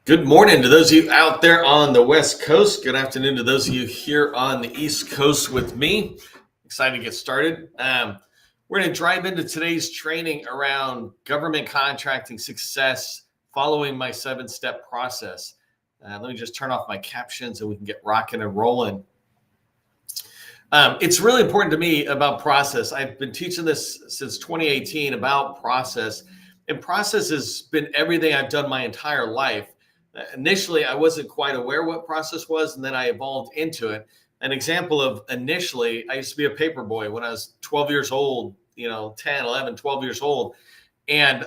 Good morning to those of you out there on the West Coast. Good afternoon to those of you here on the East Coast with me. Excited to get started. We're going to dive into today's training around government contracting success following my 7-step process. Let me just turn off my captions and we can get rocking and rolling. It's really important to me about process. I've been teaching this since 2018 about process, and process has been everything I've done my entire life. Initially, I wasn't quite aware what process was, and then I evolved into it. An example of initially, I used to be a paper boy when I was 12 years old, 10, 11, 12 years old. And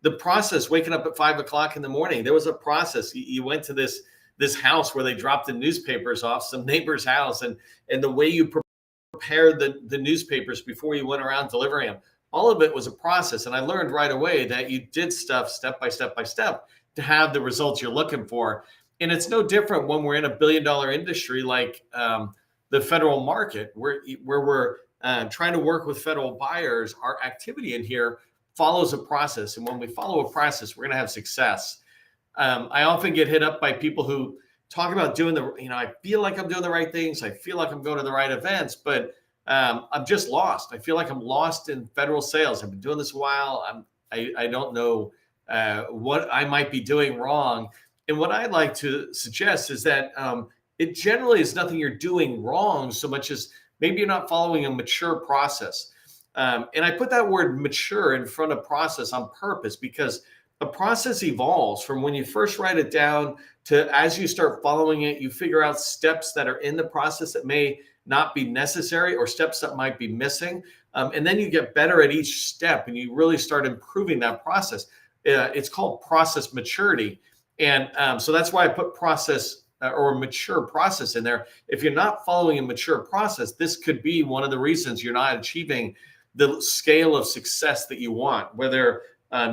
the process, waking up at 5 o'clock in the morning, there was a process. You went to this house where they dropped the newspapers off, some neighbor's house, and the way you prepared the newspapers before you went around delivering them, all of it was a process. And I learned right away that you did stuff step by step by step to have the results you're looking for. And it's no different when we're in a billion-dollar industry like the federal market, where we're trying to work with federal buyers. Our activity in here follows a process. And when we follow a process, we're going to have success. I often get hit up by people who talk about doing I feel like I'm doing the right things. I feel like I'm going to the right events, but I'm just lost. I feel like I'm lost in federal sales. I've been doing this a while. I don't know what I might be doing wrong. And what I'd like to suggest is that it generally is nothing you're doing wrong so much as maybe you're not following a mature process. And I put that word mature in front of process on purpose because a process evolves from when you first write it down to as you start following it, you figure out steps that are in the process that may not be necessary or steps that might be missing. And then you get better at each step and you really start improving that process. It's called process maturity. And so that's why I put process or mature process in there. If you're not following a mature process, this could be one of the reasons you're not achieving the scale of success that you want, whether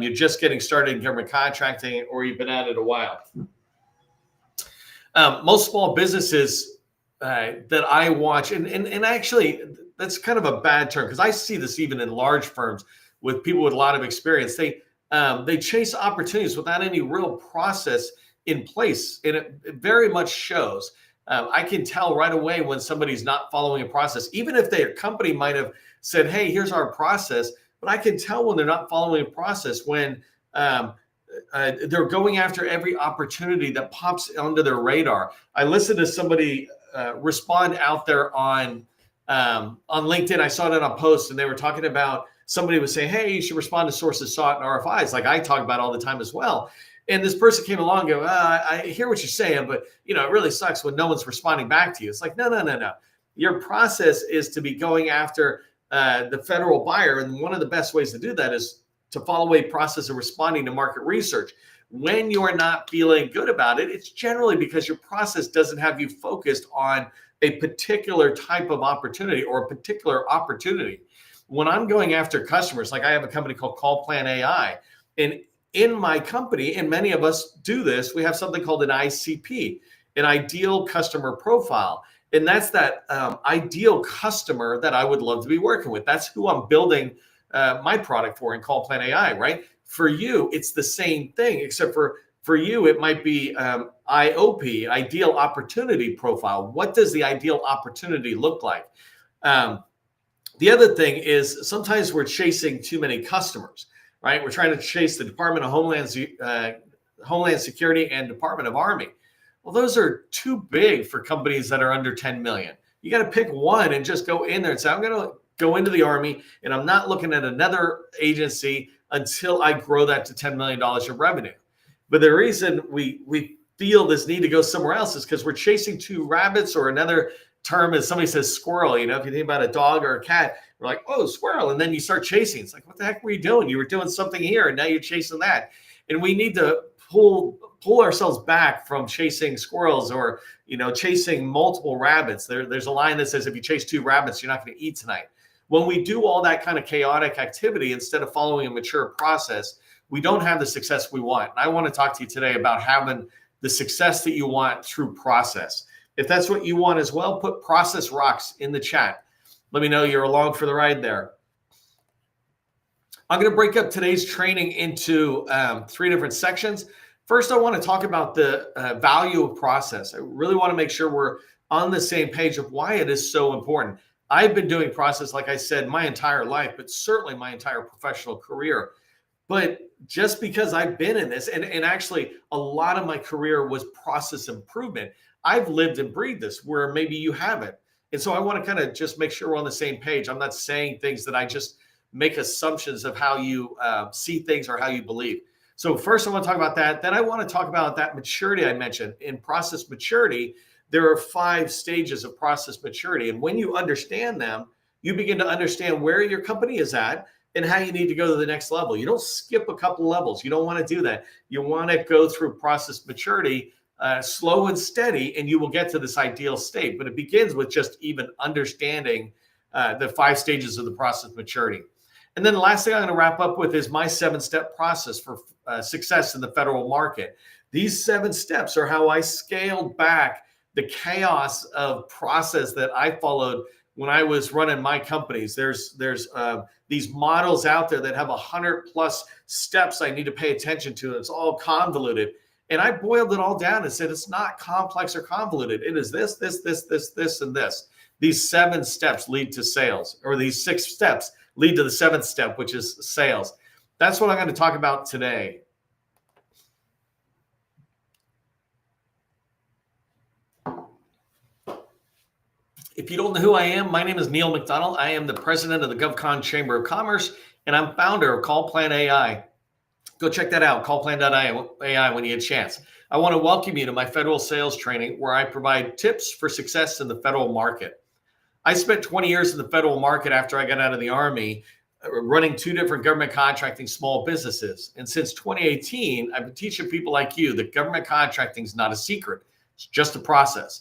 you're just getting started in government contracting or you've been at it a while. Most small businesses that I watch, and actually that's kind of a bad term because I see this even in large firms with people with a lot of experience. They chase opportunities without any real process in place, and it very much shows. I can tell right away when somebody's not following a process, even if their company might have said, "Hey, here's our process," but I can tell when they're not following a process when they're going after every opportunity that pops onto their radar. I listened to somebody respond out there on LinkedIn. I saw it on a post, and they were talking about. Somebody was saying, "Hey, you should respond to sources sought and RFIs," like I talk about all the time as well. And this person came along and go, I hear what you're saying, but it really sucks when no one's responding back to you. It's like, no. Your process is to be going after the federal buyer. And one of the best ways to do that is to follow a process of responding to market research. When you're not feeling good about it, it's generally because your process doesn't have you focused on a particular type of opportunity or a particular opportunity. When I'm going after customers, like I have a company called Call Plan AI, and in my company, and many of us do this, we have something called an ICP, an ideal customer profile. And that's that ideal customer that I would love to be working with. That's who I'm building my product for in Call Plan AI, right? For you, it's the same thing, except for you, it might be IOP, ideal opportunity profile. What does the ideal opportunity look like? The other thing is sometimes we're chasing too many customers, right? We're trying to chase the Department of Homeland Security and Department of Army. Well, those are too big for companies that are under 10 million. You got to pick one and just go in there and say, I'm going to go into the Army and I'm not looking at another agency until I grow that to $10 million of revenue. But the reason we feel this need to go somewhere else is because we're chasing two rabbits, or another term is somebody says squirrel. If you think about a dog or a cat, we're like, oh, squirrel. And then you start chasing. It's like, what the heck were you doing? You were doing something here and now you're chasing that. And we need to pull ourselves back from chasing squirrels or, chasing multiple rabbits. There's a line that says, if you chase two rabbits, you're not going to eat tonight. When we do all that kind of chaotic activity, instead of following a mature process, we don't have the success we want. And I want to talk to you today about having the success that you want through process. If that's what you want as well, put process rocks in the chat. Let me know you're along for the ride there. I'm going to break up today's training into 3 different sections. First, I want to talk about the value of process. I really want to make sure we're on the same page of why it is so important. I've been doing process, like I said, my entire life, but certainly my entire professional career. But just because I've been in this, and actually a lot of my career was process improvement, I've lived and breathed this where maybe you haven't. And so I want to kind of just make sure we're on the same page. I'm not saying things that I just make assumptions of how you see things or how you believe. So first I want to talk about that. Then I want to talk about that maturity I mentioned. In process maturity, there are 5 stages of process maturity. And when you understand them, you begin to understand where your company is at and how you need to go to the next level. You don't skip a couple levels. You don't want to do that. You want to go through process maturity slow and steady, and you will get to this ideal state. But it begins with just even understanding the 5 stages of the process maturity. And then the last thing I'm going to wrap up with is my 7-step process for success in the federal market. These 7 steps are how I scaled back the chaos of process that I followed when I was running my companies. There's these models out there that have 100+ steps I need to pay attention to. It's all convoluted. And I boiled it all down and said, it's not complex or convoluted. It is this, and this. These 7 steps lead to sales, or these 6 steps lead to the 7th step, which is sales. That's what I'm going to talk about today. If you don't know who I am, my name is Neil McDonald. I am the president of the GovCon Chamber of Commerce, and I'm founder of CallPlan AI. Go check that out, callplan.ai, when you get a chance. I want to welcome you to my federal sales training, where I provide tips for success in the federal market. I spent 20 years in the federal market after I got out of the Army, running 2 different government contracting small businesses. And since 2018, I've been teaching people like you that government contracting is not a secret. It's just a process.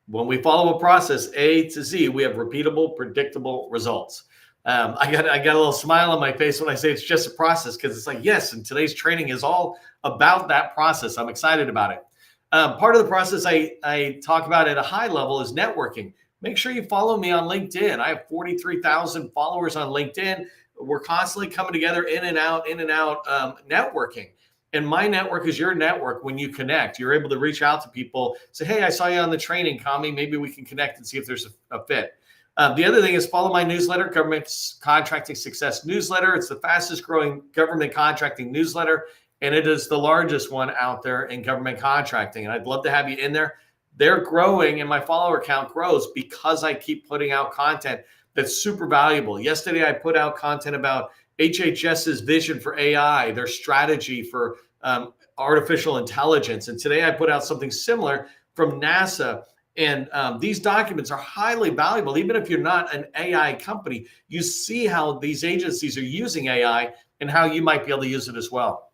When we follow a process, A to Z, we have repeatable, predictable results. I got a little smile on my face when I say it's just a process, because it's like, yes, and today's training is all about that process. I'm excited about it. Part of the process I talk about at a high level is networking. Make sure you follow me on LinkedIn. I have 43,000 followers on LinkedIn. We're constantly coming together in and out, networking. And my network is your network. When you connect, you're able to reach out to people, say, hey, I saw you on the training, Kami. Maybe we can connect and see if there's a fit. The other thing is follow my newsletter, Government Contracting Success Newsletter. It's the fastest growing government contracting newsletter, and it is the largest one out there in government contracting. And I'd love to have you in there. They're growing, and my follower count grows because I keep putting out content that's super valuable. Yesterday, I put out content about HHS's vision for AI, their strategy for artificial intelligence. And today I put out something similar from NASA. And these documents are highly valuable. Even if you're not an AI company, you see how these agencies are using AI and how you might be able to use it as well.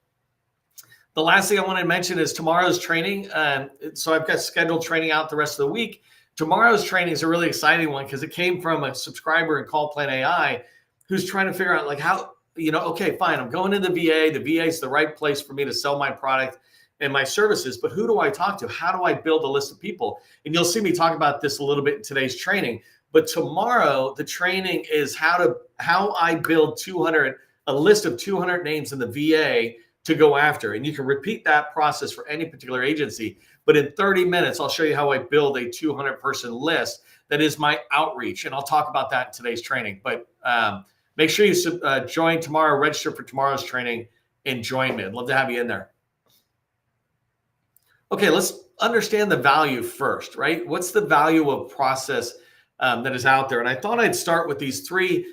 The last thing I want to mention is tomorrow's training. So I've got scheduled training out the rest of the week. Tomorrow's training is a really exciting one because it came from a subscriber in CallPlan AI who's trying to figure out like how, okay, fine, I'm going to the VA. The VA is the right place for me to sell my product and my services, but who do I talk to? How do I build a list of people? And you'll see me talk about this a little bit in today's training. But tomorrow, the training is how I build a list of 200 names in the VA to go after. And you can repeat that process for any particular agency. But in 30 minutes, I'll show you how I build a 200-person list that is my outreach. And I'll talk about that in today's training. But make sure you join tomorrow, register for tomorrow's training, and join me. I'd love to have you in there. Okay, let's understand the value first, right? What's the value of process that is out there? And I thought I'd start with these three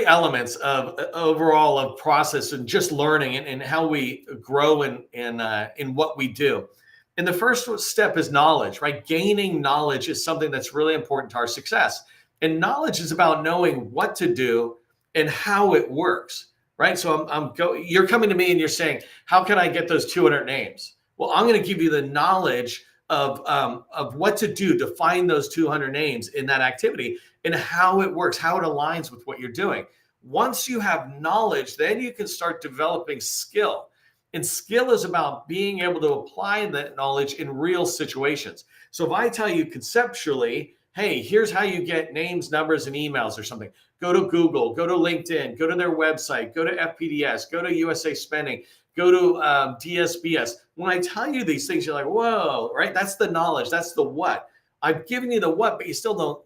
elements of overall of process and just learning and how we grow in what we do. And the first step is knowledge, right? Gaining knowledge is something that's really important to our success. And knowledge is about knowing what to do and how it works, right? So you're coming to me and you're saying, how can I get those 200 names? Well, I'm going to give you the knowledge of what to do to find those 200 names in that activity and how it works, how it aligns with what you're doing. Once you have knowledge, then you can start developing skill. And skill is about being able to apply that knowledge in real situations. So if I tell you conceptually, hey, here's how you get names, numbers, and emails or something. Go to Google, go to LinkedIn, go to their website, go to FPDS, go to USA Spending, go to DSBS. When I tell you these things, you're like, whoa, right? That's the knowledge. That's the what. I've given you the what, but you still don't,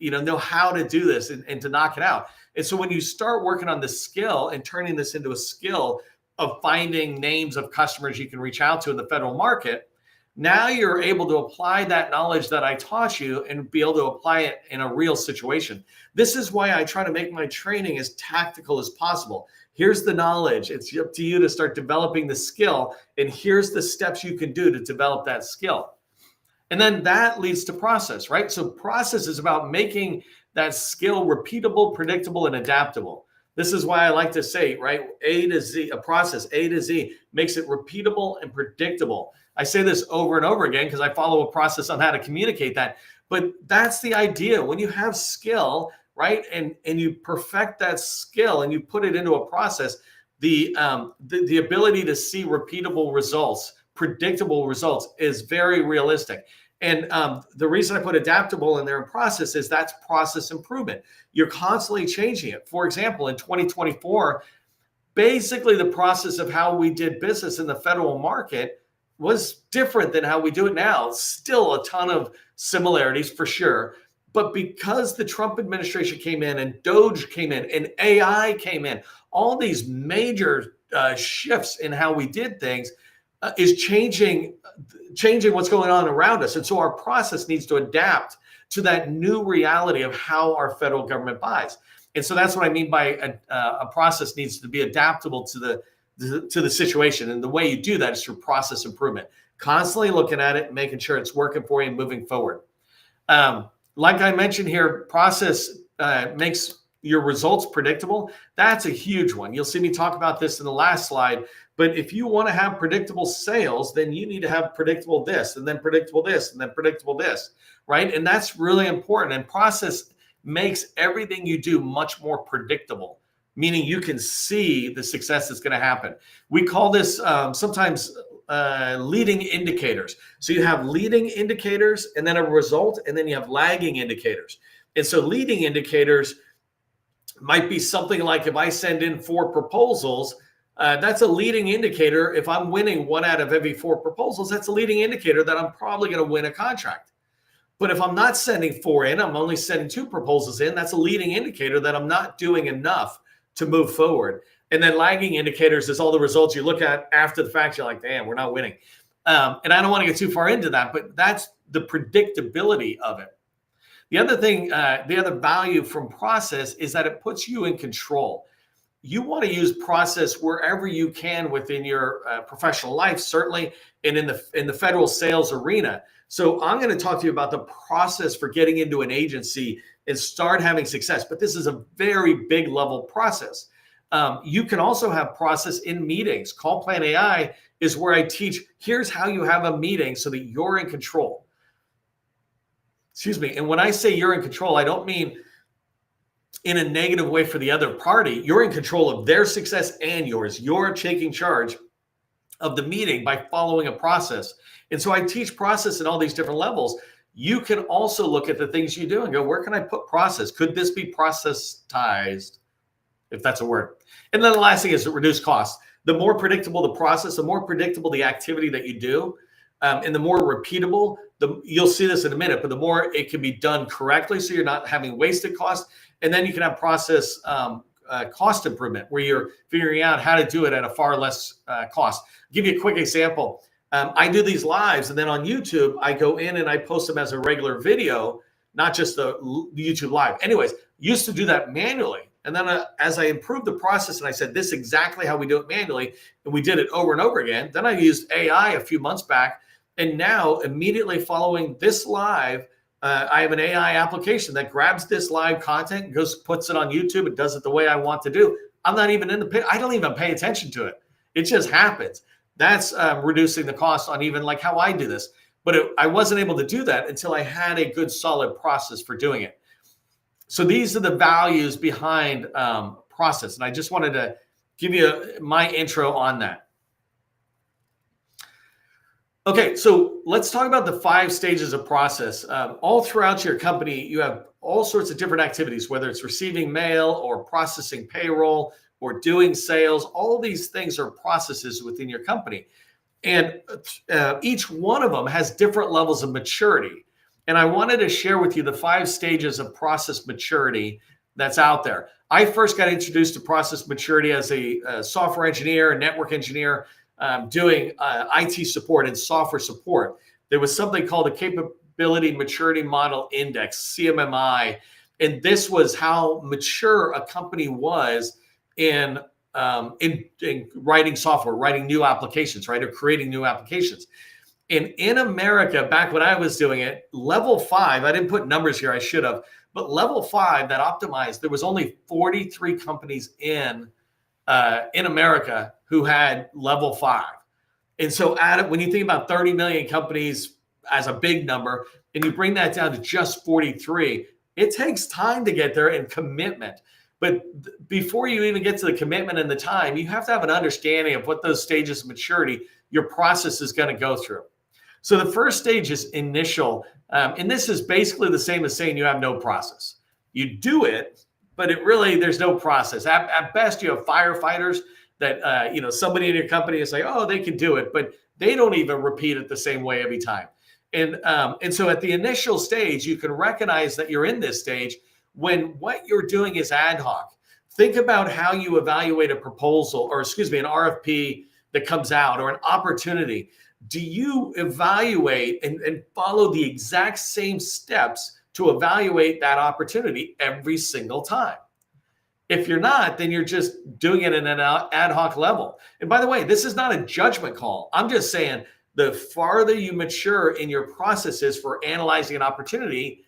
know how to do this and to knock it out. And so when you start working on the skill and turning this into a skill of finding names of customers you can reach out to in the federal market, now you're able to apply that knowledge that I taught you and be able to apply it in a real situation. This is why I try to make my training as tactical as possible. Here's the knowledge. It's up to you to start developing the skill. And here's the steps you can do to develop that skill. And then that leads to process, right? So process is about making that skill repeatable, predictable, and adaptable. This is why I like to say, right, A to Z, a process, A to Z, makes it repeatable and predictable. I say this over and over again because I follow a process on how to communicate that. But that's the idea. When you have skill, right, and you perfect that skill and you put it into a process, the ability to see repeatable results, predictable results is very realistic. And the reason I put adaptable in there in process is that's process improvement. You're constantly changing it. For example, in 2024, basically the process of how we did business in the federal market was different than how we do it now. Still a ton of similarities for sure. But because the Trump administration came in and Doge came in and AI came in, all these major shifts in how we did things is changing what's going on around us. And so our process needs to adapt to that new reality of how our federal government buys. And so that's what I mean by a process needs to be adaptable to the situation. And the way you do that is through process improvement, constantly looking at it, making sure it's working for you and moving forward. Like I mentioned here, process makes your results predictable. That's a huge one. You'll see me talk about this in the last slide. But if you want to have predictable sales, then you need to have predictable this, and then predictable this, and then predictable this, right? And that's really important. And process makes everything you do much more predictable, meaning you can see the success that's going to happen. We call this sometimes leading indicators. So you have leading indicators and then a result, and then you have lagging indicators. And so leading indicators might be something like if I send in 4 proposals, that's a leading indicator. If I'm winning 1 out of every 4 proposals, that's a leading indicator that I'm probably going to win a contract. But if I'm not sending 4 in, I'm only sending 2 proposals in, that's a leading indicator that I'm not doing enough to move forward. And then lagging indicators is all the results you look at after the fact. You're like, damn, we're not winning. And I don't want to get too far into that, but that's the predictability of it. The other thing, the other value from process is that it puts you in control. You want to use process wherever you can within your professional life, certainly, and in the federal sales arena. So I'm going to talk to you about the process for getting into an agency and start having success. But this is a very big level process. You can also have process in meetings. Call Plan AI is where I teach, here's how you have a meeting so that you're in control. Excuse me. And when I say you're in control, I don't mean in a negative way for the other party. You're in control of their success and yours. You're taking charge of the meeting by following a process. And so I teach process at all these different levels. You can also look at the things you do and go, where can I put process? Could this be processized, if that's a word? And then the last thing is to reduce costs. The more predictable the process, the more predictable the activity that you do, and the more repeatable, you'll see this in a minute, but the more it can be done correctly so you're not having wasted costs. And then you can have process cost improvement where you're figuring out how to do it at a far less cost. I'll give you a quick example. I do these lives, and then on YouTube, I go in and I post them as a regular video, not just the YouTube live. Anyways, used to do that manually. And then as I improved the process and I said, this is exactly how we do it manually, and we did it over and over again, then I used AI a few months back. And now immediately following this live, I have an AI application that grabs this live content, goes, puts it on YouTube, and does it the way I want to do. I'm not even in the pit. I don't even pay attention to it. It just happens. That's reducing the cost on even like how I do this. But I wasn't able to do that until I had a good solid process for doing it. So these are the values behind process. And I just wanted to give you my intro on that. Okay, so let's talk about the 5 stages of process. All throughout your company, you have all sorts of different activities, whether it's receiving mail or processing payroll or doing sales. All these things are processes within your company. And each one of them has different levels of maturity. And I wanted to share with you the 5 stages of process maturity that's out there. I first got introduced to process maturity as a software engineer, a network engineer, doing IT support and software support. There was something called a Capability Maturity Model Index, CMMI. And this was how mature a company was in writing software, writing new applications, right? Or creating new applications. And in America, back when I was doing it, level 5, I didn't put numbers here, I should have, but level 5 that optimized, there was only 43 companies in America who had level 5. And so when you think about 30 million companies as a big number, and you bring that down to just 43, it takes time to get there and commitment. But before you even get to the commitment and the time, you have to have an understanding of what those stages of maturity your process is going to go through. So the first stage is initial. And this is basically the same as saying you have no process. You do it, but there's no process. At best, you have firefighters that, somebody in your company is like, oh, they can do it, but they don't even repeat it the same way every time. And so at the initial stage, you can recognize that you're in this stage when what you're doing is ad hoc. Think about how you evaluate a proposal, or an RFP that comes out, or an opportunity. Do you evaluate and follow the exact same steps to evaluate that opportunity every single time? If you're not, then you're just doing it in an ad hoc level. And by the way, this is not a judgment call. I'm just saying the farther you mature in your processes for analyzing an opportunity,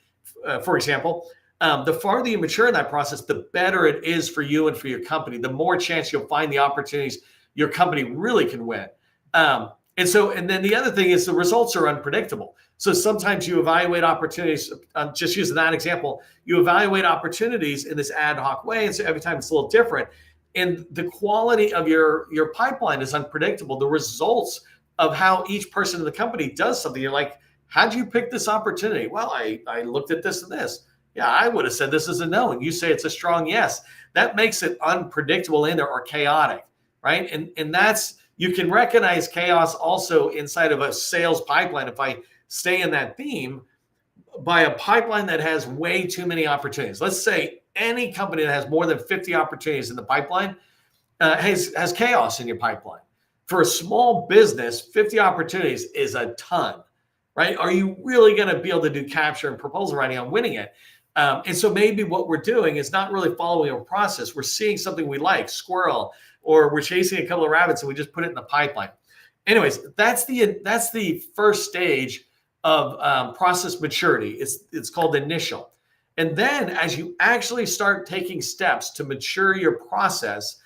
for example, the farther you mature in that process, the better it is for you and for your company. The more chance you'll find the opportunities your company really can win. And then the other thing is the results are unpredictable. So sometimes you evaluate opportunities, just using that example, you evaluate opportunities in this ad hoc way. And so every time it's a little different. And the quality of your pipeline is unpredictable. The results of how each person in the company does something, you're like, how'd you pick this opportunity? Well, I looked at this and this. Yeah, I would have said this is a no. And you say it's a strong yes. That makes it unpredictable in there, or chaotic, right? And that's, you can recognize chaos also inside of a sales pipeline. If I stay in that theme, by a pipeline that has way too many opportunities. Let's say any company that has more than 50 opportunities in the pipeline has chaos in your pipeline. For a small business, 50 opportunities is a ton, right? Are you really going to be able to do capture and proposal writing on winning it? And so maybe what we're doing is not really following a process. We're seeing something we like, squirrel, or we're chasing a couple of rabbits and we just put it in the pipeline. Anyways, that's the first stage of process maturity. It's called initial. And then as you actually start taking steps to mature your process,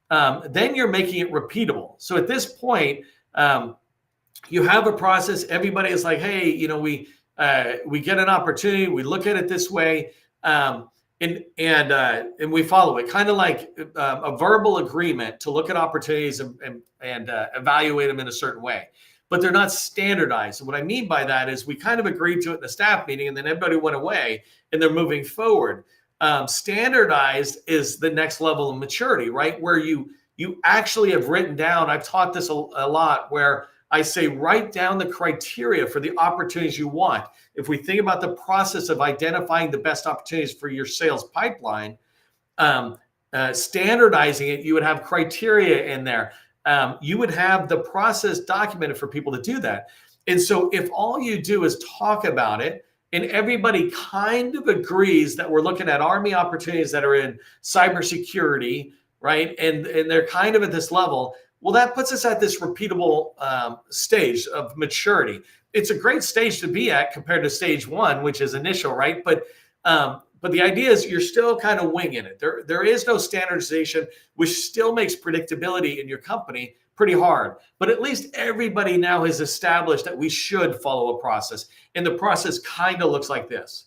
then you're making it repeatable. So at this point, you have a process. Everybody is like, hey, we get an opportunity. We look at it this way, and we follow it. Kind of like a verbal agreement to look at opportunities and evaluate them in a certain way. But they're not standardized. And what I mean by that is we kind of agreed to it in the staff meeting, and then everybody went away, and they're moving forward. Standardized is the next level of maturity, right? Where you actually have written down. I've taught this a lot, where I say write down the criteria for the opportunities you want. If we think about the process of identifying the best opportunities for your sales pipeline, standardizing it, you would have criteria in there. You would have the process documented for people to do that. And so if all you do is talk about it, and everybody kind of agrees that we're looking at Army opportunities that are in cybersecurity, right? And they're kind of at this level. Well, that puts us at this repeatable stage of maturity. It's a great stage to be at compared to stage 1, which is initial, right? But the idea is you're still kind of winging it. There is no standardization, which still makes predictability in your company pretty hard. But at least everybody now has established that we should follow a process. And the process kind of looks like this.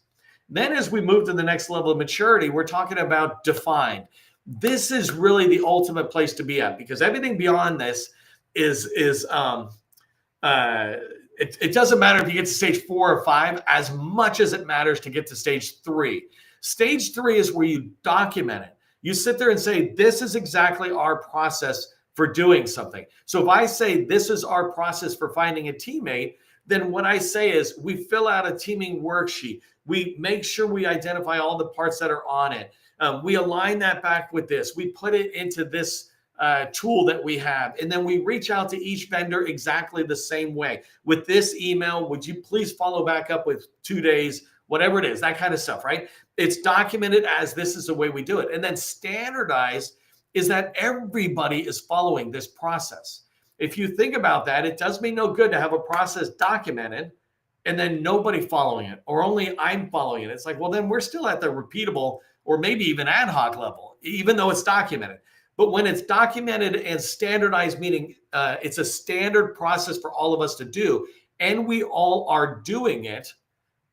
Then as we move to the next level of maturity, we're talking about defined. This is really the ultimate place to be at, because everything beyond this is it doesn't matter if you get to stage 4 or 5 as much as it matters to get to stage 3. Stage 3 is where you document it. You sit there and say, this is exactly our process for doing something. So if I say this is our process for finding a teammate, then what I say is we fill out a teaming worksheet. We make sure we identify all the parts that are on it. We align that back with this. We put it into this tool that we have. And then we reach out to each vendor exactly the same way. With this email, would you please follow back up with 2 days, whatever it is, that kind of stuff, right? It's documented as this is the way we do it. And then standardized is that everybody is following this process. If you think about that, it does me no good to have a process documented and then nobody following it, or only I'm following it. It's like, well, then we're still at the repeatable or maybe even ad hoc level, even though it's documented. But when it's documented and standardized, meaning it's a standard process for all of us to do, and we all are doing it,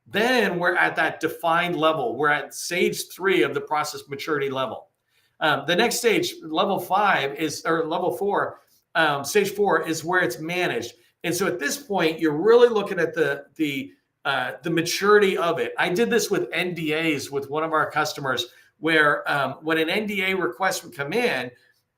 then we're at that defined level. We're at stage 3 of the process maturity level. The next stage, level 5 is, or level 4, stage 4 is where it's managed. And so at this point, you're really looking at the maturity of it. I did this with NDAs with one of our customers, where when an NDA request would come in,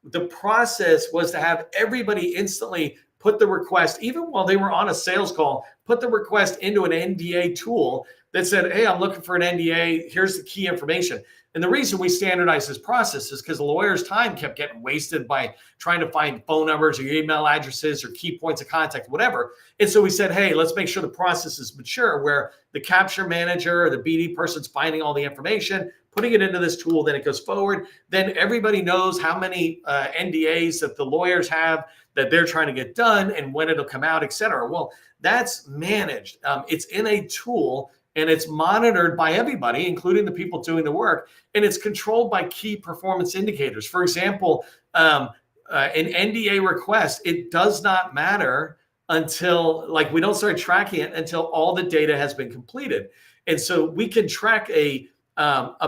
the process was to have everybody instantly put the request, even while they were on a sales call, put the request into an NDA tool that said, hey, I'm looking for an NDA. Here's the key information. And the reason we standardized this process is because the lawyer's time kept getting wasted by trying to find phone numbers or email addresses or key points of contact, whatever. And so we said, hey, let's make sure the process is mature, where the capture manager or the BD person's finding all the information, putting it into this tool, then it goes forward. Then everybody knows how many NDAs that the lawyers have that they're trying to get done and when it'll come out, et cetera. Well, that's managed. It's in a tool and it's monitored by everybody, including the people doing the work. And it's controlled by key performance indicators. For example, an NDA request, it does not matter until, like, we don't start tracking it until all the data has been completed. And so we can track a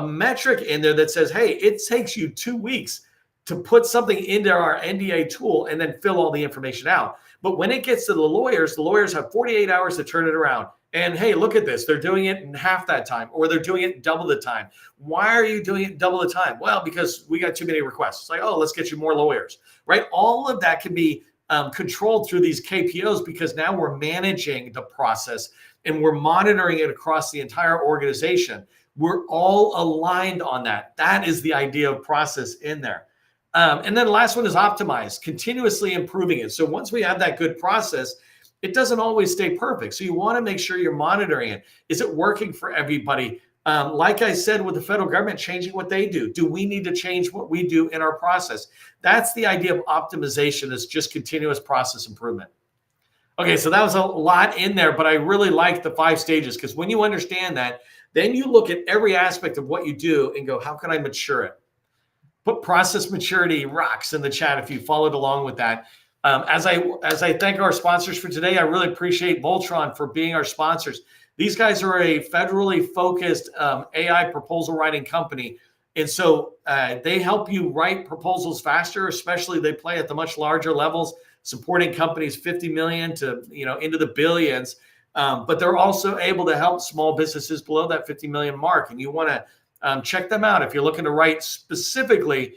metric in there that says, hey, it takes you 2 weeks to put something into our NDA tool and then fill all the information out. But when it gets to the lawyers have 48 hours to turn it around. And hey, look at this. They're doing it in half that time, or they're doing it double the time. Why are you doing it double the time? Well, because we got too many requests. It's like, oh, let's get you more lawyers, right? All of that can be controlled through these KPOs, because now we're managing the process and we're monitoring it across the entire organization. We're all aligned on that. That is the idea of process in there. And then the last one is optimize, continuously improving it. So once we have that good process, it doesn't always stay perfect. So you want to make sure you're monitoring it. Is it working for everybody? Like I said, with the federal government changing what they do we need to change what we do in our process? That's the idea of optimization, is just continuous process improvement. Okay, so that was a lot in there, but I really like the 5 stages, because when you understand that, then you look at every aspect of what you do and go, how can I mature it? Put process maturity rocks in the chat if you followed along with that. As I thank our sponsors for today, I really appreciate Voltron for being our sponsors. These guys are a federally focused AI proposal writing company. And so they help you write proposals faster, especially they play at the much larger levels, supporting companies 50 million to into the billions. But they're also able to help small businesses below that 50 million mark. And you want to check them out if you're looking to write specifically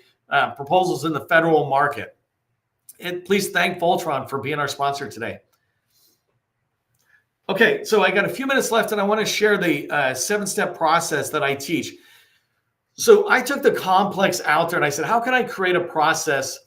proposals in the federal market. And please thank Voltron for being our sponsor today. Okay, so I got a few minutes left, and I want to share the 7-step process that I teach. So I took the complex out there, and I said, how can I create a process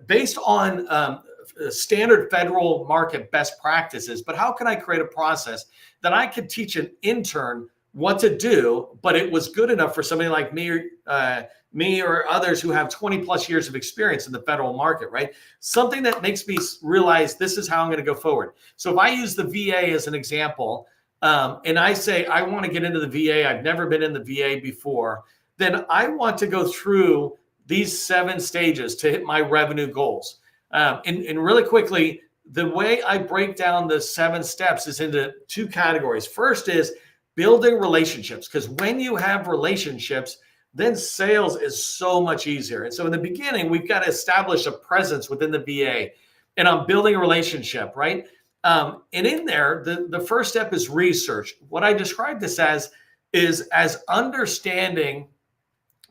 based on standard federal market best practices, but how can I create a process that I could teach an intern what to do, but it was good enough for somebody like me or others who have 20 plus years of experience in the federal market, right? Something that makes me realize this is how I'm going to go forward. So if I use the VA as an example, and I say, I want to get into the VA, I've never been in the VA before, then I want to go through these 7 stages to hit my revenue goals. And really quickly, the way I break down the 7 steps is into 2 categories. First is building relationships, because when you have relationships, then sales is so much easier. And so in the beginning, we've got to establish a presence within the VA, and I'm building a relationship, right? And in there, the first step is research. What I describe this as is understanding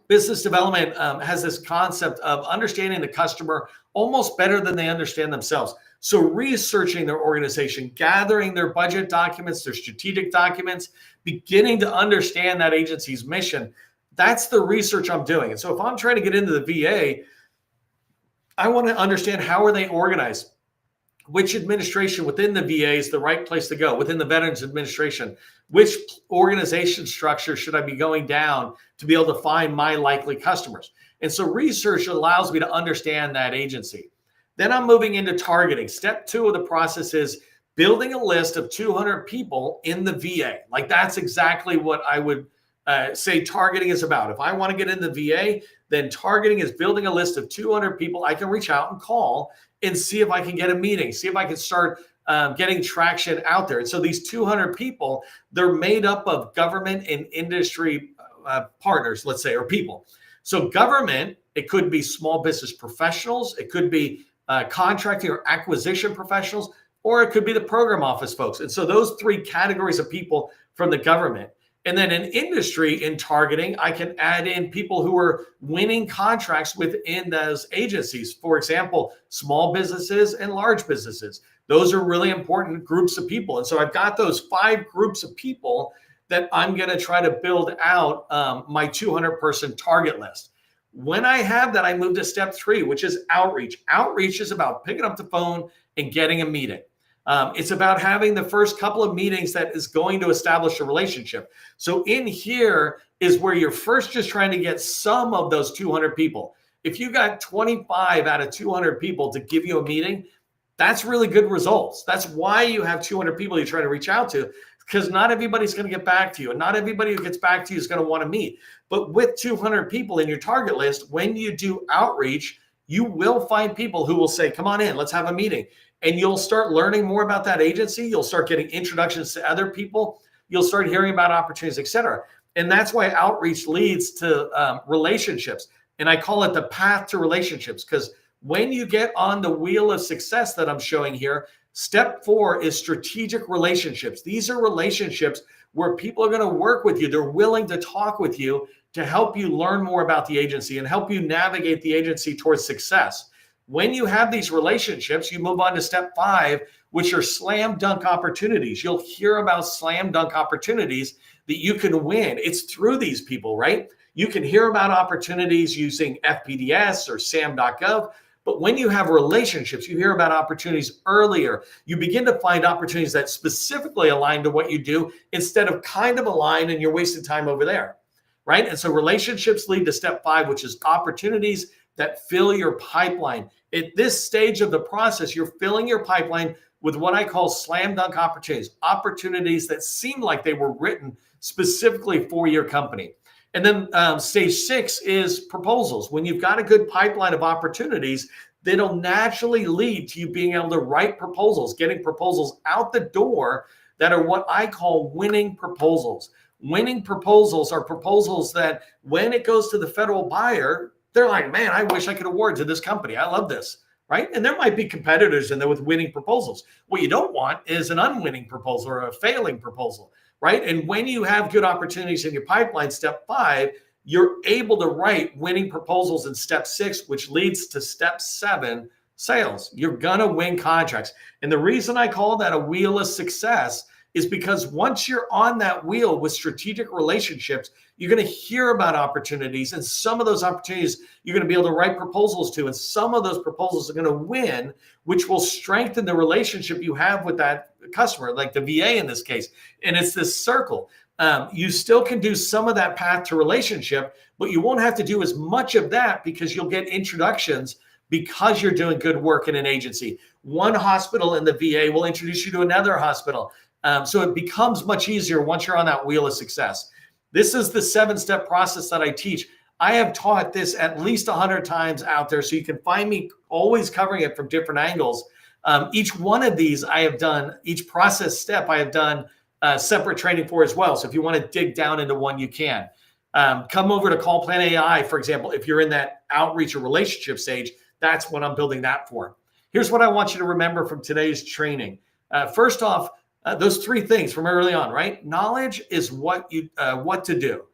Business development has this concept of understanding the customer almost better than they understand themselves. So researching their organization, gathering their budget documents, their strategic documents, beginning to understand that agency's mission. That's the research I'm doing. And so if I'm trying to get into the VA, I want to understand how are they organized? Which administration within the VA is the right place to go within the Veterans Administration? Which organization structure should I be going down to be able to find my likely customers? And so research allows me to understand that agency. Then I'm moving into targeting. Step 2 of the process is building a list of 200 people in the VA. Like that's exactly what I would say targeting is about. If I want to get in the VA, then targeting is building a list of 200 people I can reach out and call and see if I can get a meeting, see if I can start getting traction out there. And so these 200 people, they're made up of government and industry partners, let's say, or people. So government, it could be small business professionals, it could be contracting or acquisition professionals, or it could be the program office folks. And so those 3 categories of people from the government. And then in industry, in targeting, I can add in people who are winning contracts within those agencies. For example, small businesses and large businesses. Those are really important groups of people. And so I've got those 5 groups of people that I'm going to try to build out my 200-person target list. When I have that, I move to step 3, which is outreach. Outreach is about picking up the phone and getting a meeting. It's about having the first couple of meetings that is going to establish a relationship. So in here is where you're first just trying to get some of those 200 people. If you got 25 out of 200 people to give you a meeting, that's really good results. That's why you have 200 people you try to reach out to, because not everybody's going to get back to you. And not everybody who gets back to you is going to want to meet. But with 200 people in your target list, when you do outreach, you will find people who will say, come on in, let's have a meeting. And you'll start learning more about that agency. You'll start getting introductions to other people. You'll start hearing about opportunities, et cetera. And that's why outreach leads to relationships. And I call it the path to relationships, because when you get on the wheel of success that I'm showing here, step 4 is strategic relationships. These are relationships where people are going to work with you. They're willing to talk with you to help you learn more about the agency and help you navigate the agency towards success. When you have these relationships, you move on to step 5, which are slam dunk opportunities. You'll hear about slam dunk opportunities that you can win. It's through these people, right? You can hear about opportunities using FPDS or SAM.gov. But when you have relationships, you hear about opportunities earlier. You begin to find opportunities that specifically align to what you do instead of kind of align and you're wasting time over there, right? And so relationships lead to step 5, which is opportunities that fill your pipeline. At this stage of the process, you're filling your pipeline with what I call slam dunk opportunities, opportunities that seem like they were written specifically for your company. And then stage 6 is proposals. When you've got a good pipeline of opportunities, that'll naturally lead to you being able to write proposals, getting proposals out the door that are what I call winning proposals. Winning proposals are proposals that when it goes to the federal buyer, they're like, man, I wish I could award to this company. I love this, right? And there might be competitors in there with winning proposals. What you don't want is an unwinning proposal or a failing proposal, right? And when you have good opportunities in your pipeline, step 5, you're able to write winning proposals in step 6, which leads to step 7, sales. You're going to win contracts. And the reason I call that a wheel of success is because once you're on that wheel with strategic relationships, you're going to hear about opportunities, and some of those opportunities you're going to be able to write proposals to, and some of those proposals are going to win, which will strengthen the relationship you have with that customer, like the VA in this case. And it's this circle. You still can do some of that path to relationship, but you won't have to do as much of that because you'll get introductions because you're doing good work in an agency. One hospital in the VA will introduce you to another hospital. So it becomes much easier once you're on that wheel of success. This is the 7-step process that I teach. I have taught this at least 100 times out there, so you can find me always covering it from different angles. Each one of these I have done, each process step I have done separate training for as well. So if you want to dig down into one, you can. Come over to Call Plan AI, for example. If you're in that outreach or relationship stage, that's what I'm building that for. Here's what I want you to remember from today's training. First off, those 3 things from early on, right? Knowledge is what to do.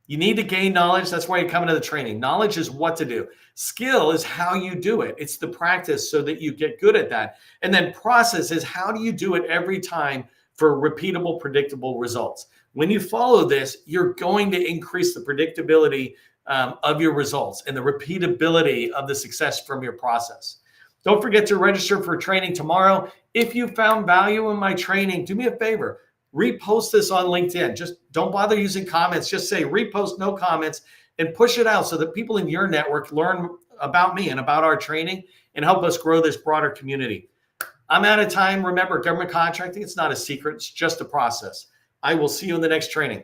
You need to gain knowledge. That's why you come into the training. Knowledge is what to do. Skill is how you do it. It's the practice so that you get good at that. And then process is how do you do it every time for repeatable, predictable results. When you follow this, you're going to increase the predictability of your results and the repeatability of the success from your process. Don't forget to register for training tomorrow. If you found value in my training, do me a favor, repost this on LinkedIn. Just don't bother using comments. Just say repost, no comments, and push it out so that people in your network learn about me and about our training and help us grow this broader community. I'm out of time. Remember, government contracting, it's not a secret. It's just a process. I will see you in the next training.